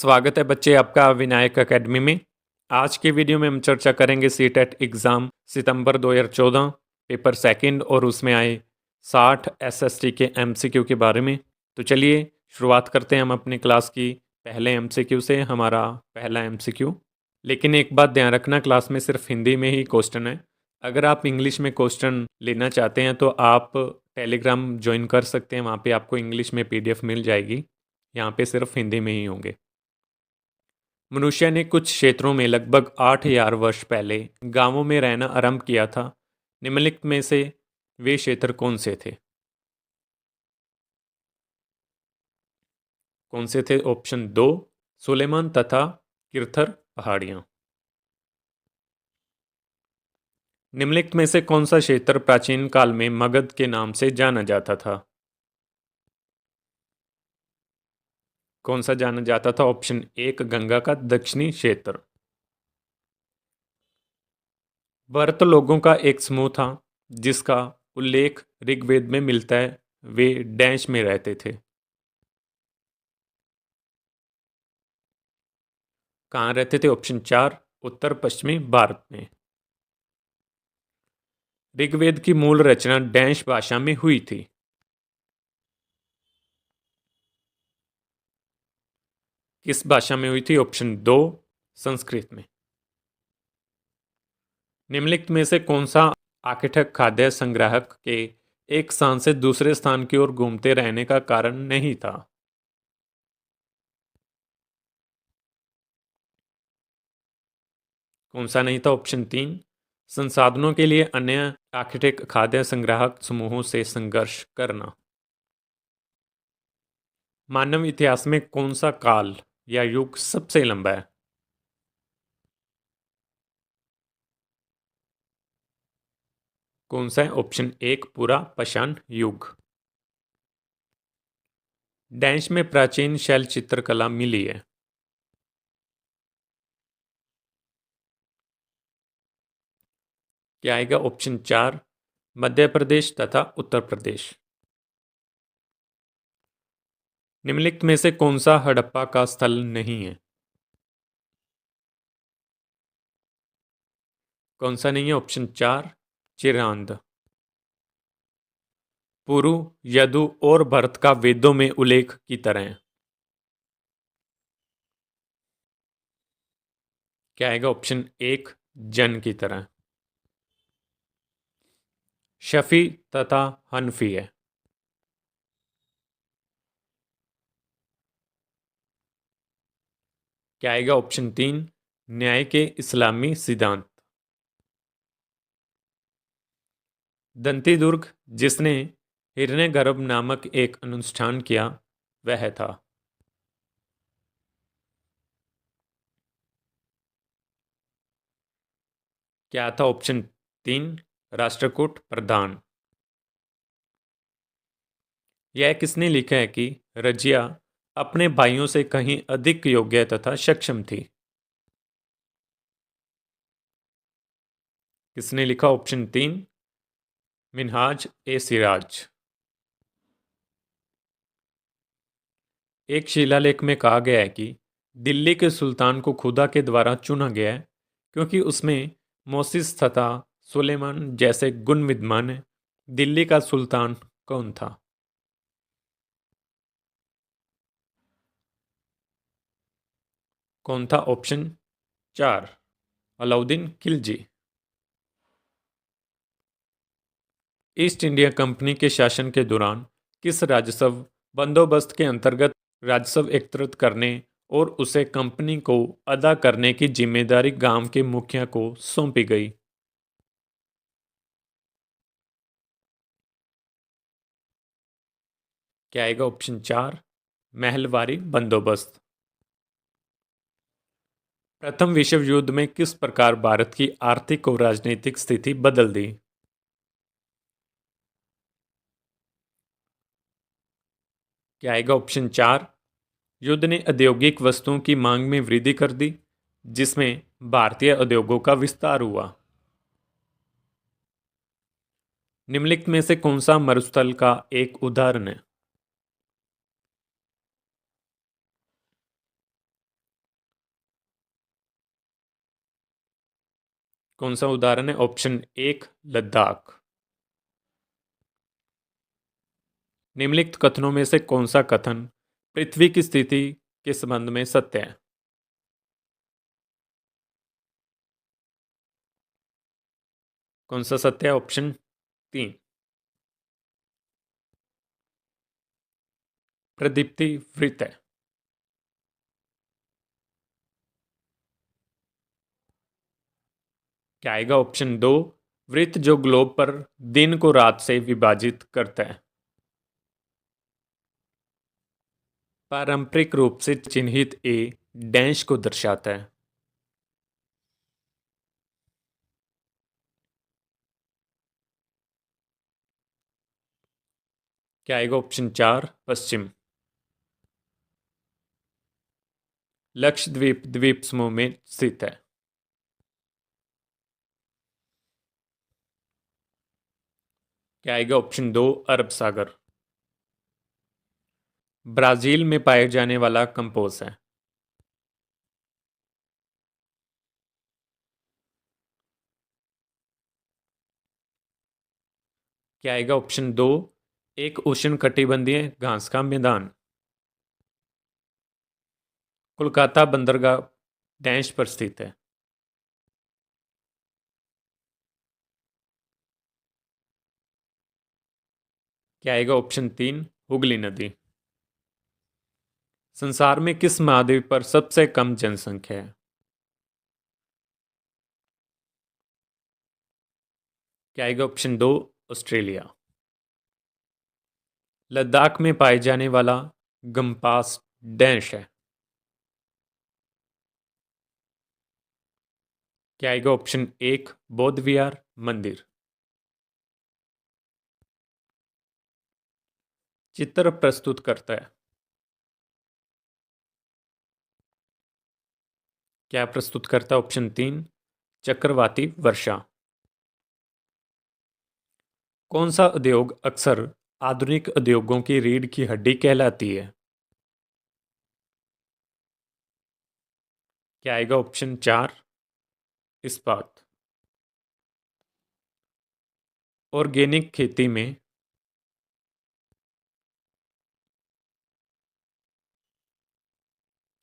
स्वागत है बच्चे आपका विनायक एकेडमी में। आज की वीडियो में हम चर्चा करेंगे सीटेट एग्ज़ाम सितंबर 2014 पेपर सेकंड और उसमें आए 60 एसएसटी के एमसीक्यू के बारे में। तो चलिए शुरुआत करते हैं हम अपनी क्लास की पहले एमसीक्यू से। हमारा पहला एमसीक्यू, लेकिन एक बात ध्यान रखना, क्लास में सिर्फ हिंदी में ही क्वेश्चन है। अगर आप इंग्लिश में क्वेश्चन लेना चाहते हैं तो आप टेलीग्राम ज्वाइन कर सकते हैं, वहाँ पे आपको इंग्लिश में पीडीएफ मिल जाएगी। यहाँ पे सिर्फ हिंदी में ही होंगे। मनुष्य ने कुछ क्षेत्रों में लगभग 8,000 वर्ष पहले गांवों में रहना आरंभ किया था। निम्नलिखित में से वे क्षेत्र कौन से थे? कौन से थे? ऑप्शन 2 सुलेमान तथा किरथर पहाड़ियां। निम्नलिखित में से कौन सा क्षेत्र प्राचीन काल में मगध के नाम से जाना जाता था? कौन सा जाना जाता था? ऑप्शन 1 गंगा का दक्षिणी क्षेत्र। भरत लोगों का एक समूह था जिसका उल्लेख ऋग्वेद में मिलता है। वे डैश में रहते थे। कहाँ रहते थे? ऑप्शन 4 उत्तर पश्चिमी भारत में। ऋग्वेद की मूल रचना डैश भाषा में हुई थी। किस भाषा में हुई थी? ऑप्शन 2 संस्कृत में। निम्नलिखित में से कौन सा आर्किटेक्ट खाद्य संग्राहक के एक स्थान से दूसरे स्थान की ओर घूमते रहने का कारण नहीं था? कौन सा नहीं था? ऑप्शन 3 संसाधनों के लिए अन्य आर्किटेक्ट खाद्य संग्राहक समूहों से संघर्ष करना। मानव इतिहास में कौन सा काल या युग सबसे लंबा है? कौन सा है? ऑप्शन 1 पूरा पाषाण युग। डैश में प्राचीन शैल चित्रकला मिली है। क्या आएगा? ऑप्शन 4 मध्य प्रदेश तथा उत्तर प्रदेश। निम्नलिखित में से कौन सा हड़प्पा का स्थल नहीं है? कौन सा नहीं है? ऑप्शन 4 चिरांद। पुरु, यदु और भरत का वेदों में उल्लेख की तरह है। क्या आएगा? ऑप्शन 1 जन की तरह। शफी तथा हनफी है। क्या आएगा? ऑप्शन 3 न्याय के इस्लामी सिद्धांत। दंती दुर्ग जिसने हिरण्यगर्भ नामक एक अनुष्ठान किया वह था। क्या था? ऑप्शन 3 राष्ट्रकूट प्रधान। यह किसने लिखा है कि रजिया अपने भाइयों से कहीं अधिक योग्य तथा सक्षम थी? किसने लिखा? ऑप्शन 3 मिनहाज ए सिराज। एक शिलालेख में कहा गया है कि दिल्ली के सुल्तान को खुदा के द्वारा चुना गया है क्योंकि उसमें मोसिस तथा सुलेमान जैसे गुण विद्यमान हैं। दिल्ली का सुल्तान कौन था? कौन था? Option 4 Alauddin Khilji. East India company के शासन के दौरान किस राजस्व बंदोबस्त के अंतर्गत राजस्व एकत्रित करने और उसे कंपनी को अदा करने की जिम्मेदारी गांव के मुखिया को सौंपी गई? क्या आएगा? ऑप्शन 4 महलवारी बंदोबस्त। प्रथम विश्व युद्ध में किस प्रकार भारत की आर्थिक और राजनीतिक स्थिति बदल दी? क्या आएगा? ऑप्शन 4 युद्ध ने औद्योगिक वस्तुओं की मांग में वृद्धि कर दी जिसमें भारतीय उद्योगों का विस्तार हुआ। निम्नलिखित में से कौन सा मरुस्थल का एक उदाहरण है? कौन सा उदाहरण है? ऑप्शन 1 लद्दाख। निम्नलिखित कथनों में से कौन सा कथन पृथ्वी की स्थिति के संबंध में सत्य है? कौन सा सत्य है? ऑप्शन 3 प्रदीप्ति वृत्त है। क्या आएगा? ऑप्शन 2 वृत्त जो ग्लोब पर दिन को रात से विभाजित करता है। पारंपरिक रूप से चिन्हित ए डैश को दर्शाता है। क्या आएगा? ऑप्शन 4 पश्चिम। लक्षद्वीप द्वीप समूह में स्थित है। क्या आएगा? ऑप्शन 2 अरब सागर। ब्राजील में पाए जाने वाला कंपोज है। क्या आएगा? ऑप्शन 2 एक उष्णकटिबंधीय घास का मैदान। कोलकाता बंदरगाह डैश पर स्थित है। क्या आएगा? ऑप्शन 3 हुगली नदी। संसार में किस महाद्वीप पर सबसे कम जनसंख्या है? क्या आएगा? Option 2 Australia. लद्दाख में पाए जाने वाला गम्पास डैश है। क्या आएगा? ऑप्शन 1 बौद्ध विहार मंदिर। चित्र प्रस्तुत करता है। क्या प्रस्तुत करता है? ऑप्शन 3 चक्रवाती वर्षा। कौन सा उद्योग अक्सर आधुनिक उद्योगों की रीढ़ की हड्डी कहलाती है? क्या आएगा? ऑप्शन 4 इस्पात। ऑर्गेनिक खेती में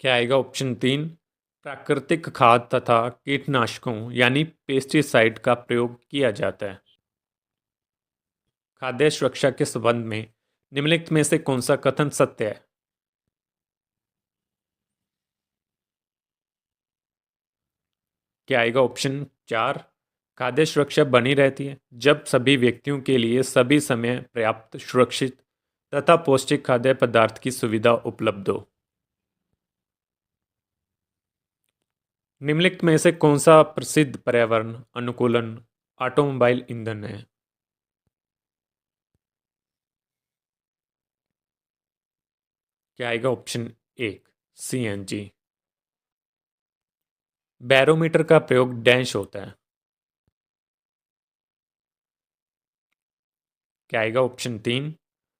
क्या आएगा? ऑप्शन 3 प्राकृतिक खाद तथा कीटनाशकों यानी पेस्टिसाइड का प्रयोग किया जाता है। खाद्य सुरक्षा के संबंध में निम्नलिखित में से कौन सा कथन सत्य है? क्या आएगा? ऑप्शन 4 खाद्य सुरक्षा बनी रहती है जब सभी व्यक्तियों के लिए सभी समय पर्याप्त सुरक्षित तथा पौष्टिक खाद्य पदार्थ की सुविधा उपलब्ध हो। निम्नलिखित में से कौन सा प्रसिद्ध पर्यावरण अनुकूलन ऑटोमोबाइल ईंधन है? क्या आएगा? Option 1 CNG. बैरोमीटर का प्रयोग डैश होता है। क्या आएगा? ऑप्शन 3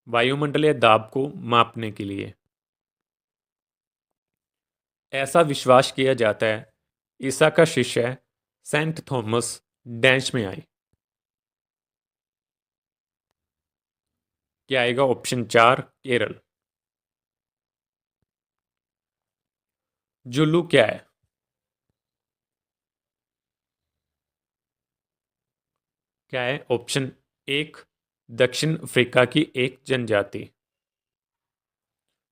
वायुमंडलीय दाब को मापने के लिए। ऐसा विश्वास किया जाता है ईसा का शिष्य सेंट थॉमस डैश में आई। क्या आएगा? ऑप्शन 4 केरल। जुल्लू क्या है? क्या है? ऑप्शन 1 दक्षिण अफ्रीका की एक जनजाति।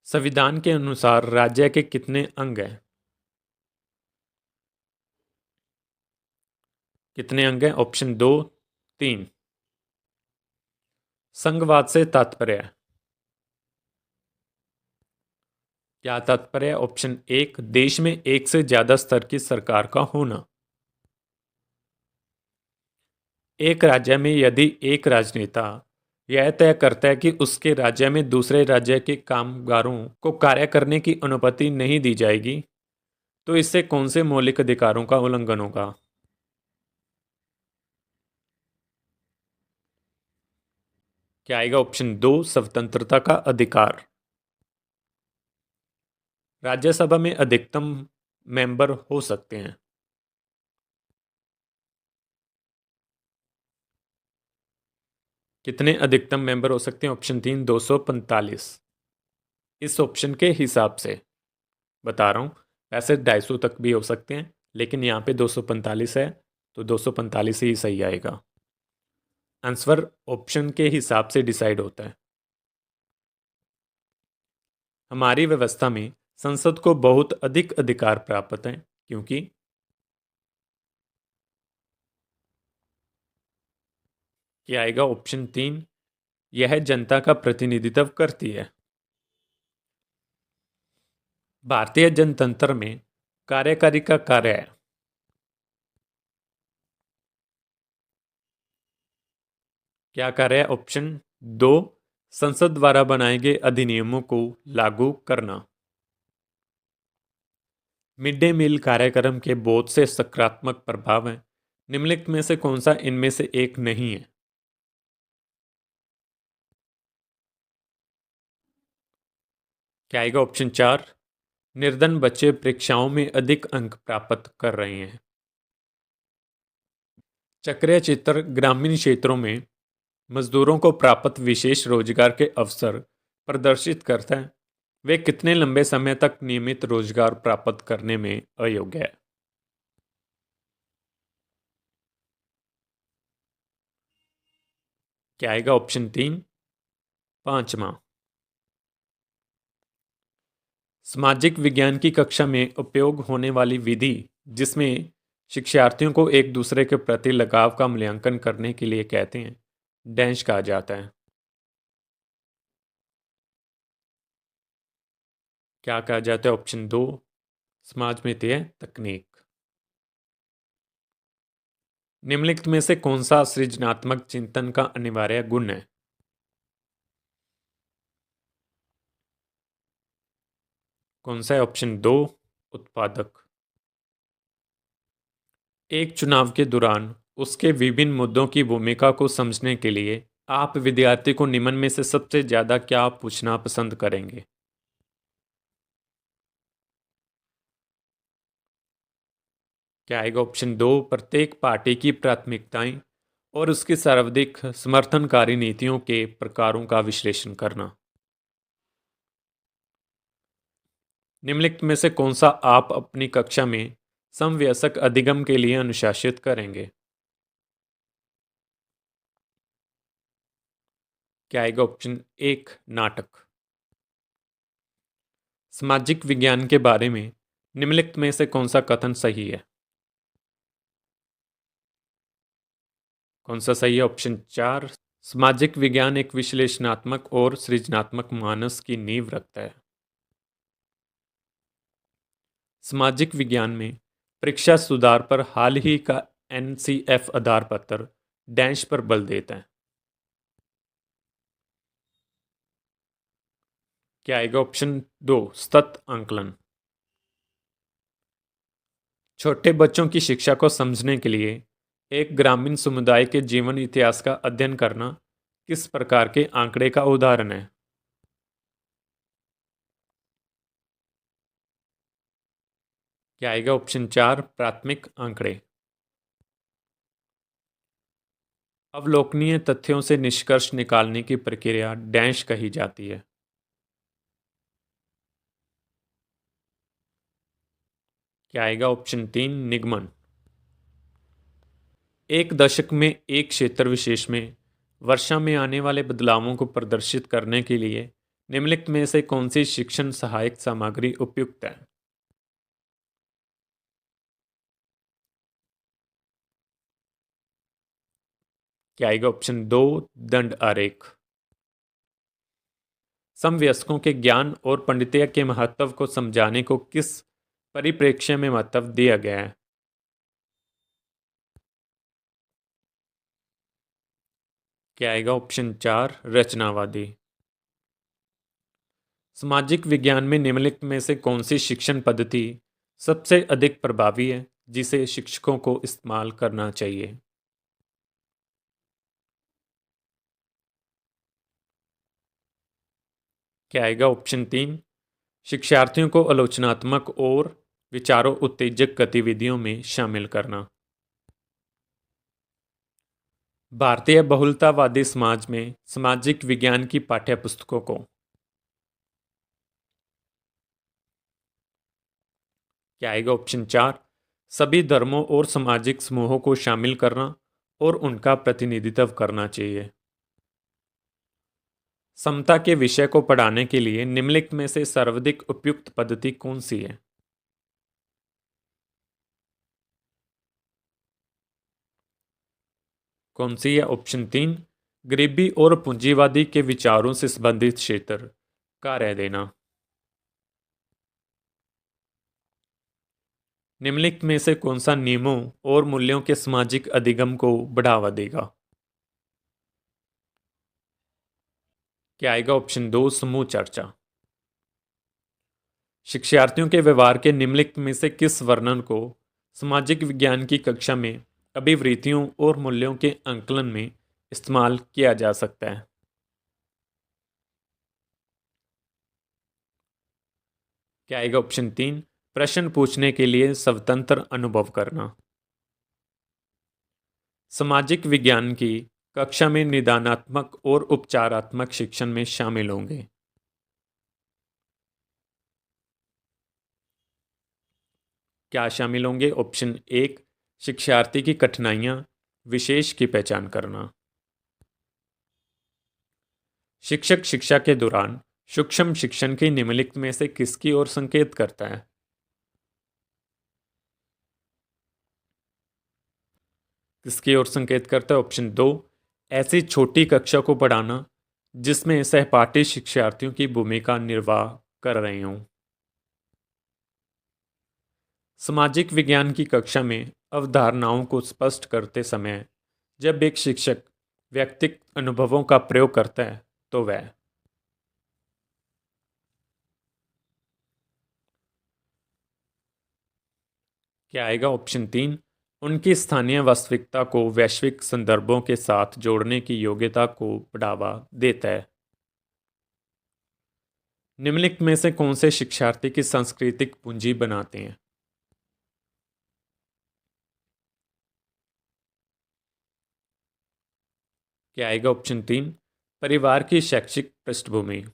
संविधान के अनुसार राज्य के कितने अंग हैं? कितने अंग हैं? ऑप्शन 2 3। संघवाद से तात्पर्य है? क्या तात्पर्य है? ऑप्शन 1 देश में एक से ज्यादा स्तर की सरकार का होना। एक राज्य में यदि एक राजनेता यह तय करता है कि उसके राज्य में दूसरे राज्य के कामगारों को कार्य करने की अनुमति नहीं दी जाएगी तो इससे कौन से मौलिक अधिकारों का उल्लंघन होगा? क्या आएगा? ऑप्शन 2 स्वतंत्रता का अधिकार। राज्यसभा में अधिकतम मेंबर हो सकते हैं। कितने अधिकतम मेंबर हो सकते हैं? ऑप्शन 3 245। इस ऑप्शन के हिसाब से बता रहा हूँ, वैसे 250 तक भी हो सकते हैं, लेकिन यहाँ पे 245 है तो 245 ही सही आएगा। आंसर ऑप्शन के हिसाब से डिसाइड होता है। हमारी व्यवस्था में संसद को बहुत अधिक अधिकार प्राप्त हैं क्योंकि क्या आएगा? ऑप्शन 3 यह जनता का प्रतिनिधित्व करती है। भारतीय जनतंत्र में कार्यकारी का कार्य है। क्या कार्य है? ऑप्शन 2 संसद द्वारा बनाए गए अधिनियमों को लागू करना। मिड डे मील कार्यक्रम के बहुत से सकारात्मक प्रभाव हैं, निम्नलिखित में से कौन सा इनमें से एक नहीं है? क्या आएगा? ऑप्शन 4 निर्धन बच्चे परीक्षाओं में अधिक अंक प्राप्त कर रहे हैं। चक्रीय चित्र ग्रामीण क्षेत्रों में मजदूरों को प्राप्त विशेष रोजगार के अवसर प्रदर्शित करता है। वे कितने लंबे समय तक नियमित रोजगार प्राप्त करने में अयोग्य है? क्या आएगा? ऑप्शन 3 5 माह। सामाजिक विज्ञान की कक्षा में उपयोग होने वाली विधि जिसमें शिक्षार्थियों को एक दूसरे के प्रति लगाव का मूल्यांकन करने के लिए कहते हैं, डैश कहा जाता है। क्या कहा जाता है? ऑप्शन 2 समाज में है तकनीक। निम्नलिखित में से कौन सा सृजनात्मक चिंतन का अनिवार्य गुण है? कौन सा है? ऑप्शन 2 उत्पादक। एक चुनाव के दौरान उसके विभिन्न मुद्दों की भूमिका को समझने के लिए आप विद्यार्थी को निम्न में से सबसे ज्यादा क्या पूछना पसंद करेंगे? क्या आएगा? ऑप्शन 2 प्रत्येक पार्टी की प्राथमिकताएं और उसकी सर्वाधिक समर्थनकारी नीतियों के प्रकारों का विश्लेषण करना। निम्नलिखित में से कौन सा आप अपनी कक्षा में समवयस्क अधिगम के लिए अनुशासित करेंगे? क्या आएगा? ऑप्शन 1 नाटक। सामाजिक विज्ञान के बारे में निम्नलिखित में से कौन सा कथन सही है? कौन सा सही है? ऑप्शन 4 सामाजिक विज्ञान एक विश्लेषणात्मक और सृजनात्मक मानस की नींव रखता है। सामाजिक विज्ञान में परीक्षा सुधार पर हाल ही का एनसीएफ आधार पत्र डैश पर बल देता है। क्या आएगा? ऑप्शन 2 सतत आंकलन। छोटे बच्चों की शिक्षा को समझने के लिए एक ग्रामीण समुदाय के जीवन इतिहास का अध्ययन करना किस प्रकार के आंकड़े का उदाहरण है? क्या आएगा? ऑप्शन 4 प्राथमिक आंकड़े। अवलोकनीय तथ्यों से निष्कर्ष निकालने की प्रक्रिया डैश कही जाती है। क्या आएगा? ऑप्शन 3 निगमन। एक दशक में एक क्षेत्र विशेष में वर्षा में आने वाले बदलावों को प्रदर्शित करने के लिए निम्नलिखित में से कौन सी शिक्षण सहायक सामग्री उपयुक्त है? क्या आएगा? ऑप्शन 2 दंड आरेख। समवयस्कों के ज्ञान और पंडितिया के महत्व को समझाने को किस परिप्रेक्ष्य में महत्व दिया गया है? क्या आएगा? ऑप्शन 4 रचनावादी। सामाजिक विज्ञान में निम्नलिखित में से कौन सी शिक्षण पद्धति सबसे अधिक प्रभावी है जिसे शिक्षकों को इस्तेमाल करना चाहिए? क्या आएगा? ऑप्शन 3 शिक्षार्थियों को आलोचनात्मक और विचारों उत्तेजक गतिविधियों में शामिल करना। भारतीय बहुलतावादी समाज में सामाजिक विज्ञान की पाठ्यपुस्तकों को क्या आएगा? ऑप्शन 4, सभी धर्मों और सामाजिक समूहों को शामिल करना और उनका प्रतिनिधित्व करना चाहिए। समता के विषय को पढ़ाने के लिए निम्नलिखित में से सर्वाधिक उपयुक्त पद्धति कौन सी है? कौन सी है? ऑप्शन 3, गरीबी और पूंजीवादी के विचारों से संबंधित क्षेत्र का रह देना। निम्नलिखित में से कौन सा नियमों और मूल्यों के सामाजिक अधिगम को बढ़ावा देगा? क्या आएगा? ऑप्शन 2, समूह चर्चा। शिक्षार्थियों के व्यवहार के निम्नलिखित में से किस वर्णन को सामाजिक विज्ञान की कक्षा में अभिवृत्तियों और मूल्यों के आंकलन में इस्तेमाल किया जा सकता है? क्या आएगा? ऑप्शन 3, प्रश्न पूछने के लिए स्वतंत्र अनुभव करना। सामाजिक विज्ञान की कक्षा में निदानात्मक और उपचारात्मक शिक्षण में शामिल होंगे। क्या शामिल होंगे? ऑप्शन 1, शिक्षार्थी की कठिनाइयां विशेष की पहचान करना। शिक्षक शिक्षा के दौरान सूक्ष्म शिक्षण की निम्नलिखित में से किसकी ओर संकेत करता है? किसकी ओर संकेत करता है? ऑप्शन 2, ऐसी छोटी कक्षा को पढ़ाना जिसमें सहपाठी शिक्षार्थियों की भूमिका निर्वाह कर रहे हों। सामाजिक विज्ञान की कक्षा में अवधारणाओं को स्पष्ट करते समय जब एक शिक्षक व्यक्तिगत अनुभवों का प्रयोग करता है तो वह क्या आएगा? ऑप्शन 3, उनकी स्थानीय वास्तविकता को वैश्विक संदर्भों के साथ जोड़ने की योग्यता को बढ़ावा देता है। निम्नलिखित में से कौन से शिक्षार्थी की सांस्कृतिक पूंजी बनाते हैं? क्या आएगा? ऑप्शन 3, परिवार की शैक्षिक पृष्ठभूमि।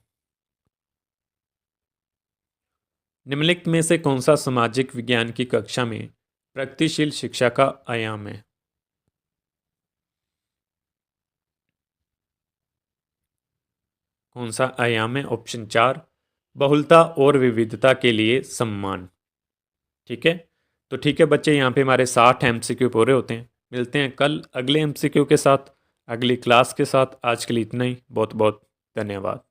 निम्नलिखित में से कौन सा सामाजिक विज्ञान की कक्षा में प्रगतिशील शिक्षा का आयाम है? कौन सा आयाम है? ऑप्शन 4, बहुलता और विविधता के लिए सम्मान। ठीक है, तो ठीक है बच्चे, यहाँ पे हमारे 60 एमसीक्यू पूरे होते हैं। मिलते हैं कल अगले एमसीक्यू के साथ, अगली क्लास के साथ। आज के लिए इतना ही। बहुत बहुत धन्यवाद।